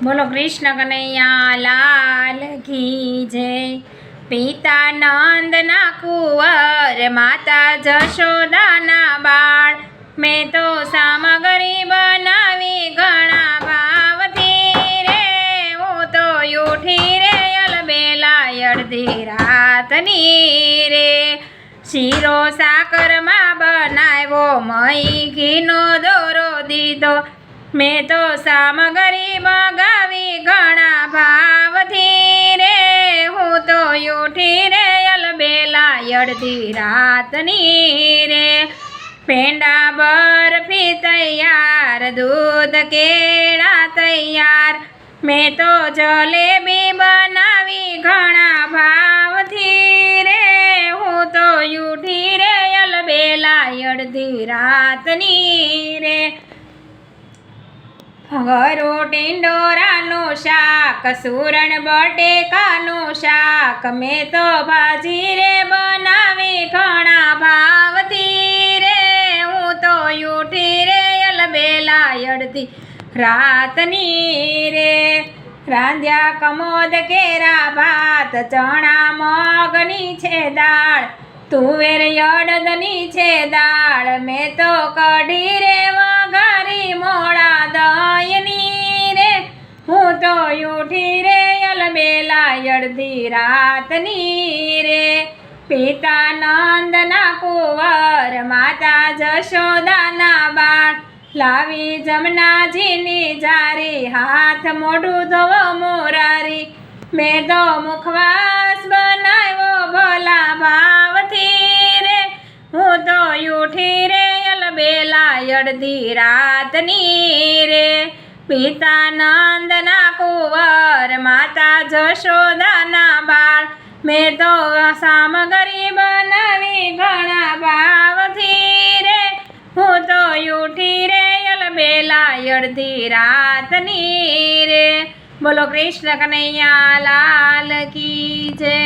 બોલો કૃષ્ણ કનૈયા લાલ કી જય। પિતા નંદના કુંવર માતા જશોદાના બાળ, મેં તો સામગ્રી બનાવી ઘણા ભાવથી રે। હું તો ઉઠી રે અલબેલા અડધી રાતની રે। શીરો સાકરમાં બનાવ્યો, મહી ઘીનો દોરો દીધો, મેં તો સામગ્રી મગાવી ઘણા ભાવથી રે। હું તો ઉઠી રે અલબેલા અડધી રાતની રે। પેંડા બરફી તૈયાર, દૂધ કેળા તૈયાર, મેં તો જલેબી બનાવી ઘણા ભાવથી રે। હું તો ઉઠી રે અલબેલા અડધી રાતની રે। ગરો ટિંડોરાનું શાક, સુરણ બટેકાનું શાક, મેં તો ભાજી રે બનાવી ઘણા ભાવથી રે। હું તો ઉઠી રે અલબેલા અડધી રાતની રે। રાંધ્યા કમોદ કેરા ભાત, ચણા મગની છે દાળ, તુવેર અડદની છે દાળ, મેં તો કઢી રે વઘારી મોળા દહીંની રે। હું તો ઉઠી રે અલબેલા અડધી રાતની રે। પિતા નંદના કુંવર માતા જશોદાના બાળ, લાવી જમનાજીની જારી, હાથ મોઢું ધોવો મોરારી, મેં તો મુખવાસ બનાવ્યો ભલા ભાવથી રે। હું તો ઉઠી રે અલબેલા અડધી રાતની રે। પિતા નંદના કુંવર માતા જશોદાના બાળ, મેં તો સામગ્રી બનાવી ઘણા ભાવથી રે। હું તો ઉઠી રે અલબેલા અડધી રાતની રે। બોલો કૃષ્ણ કનૈયા લાલ કી જય।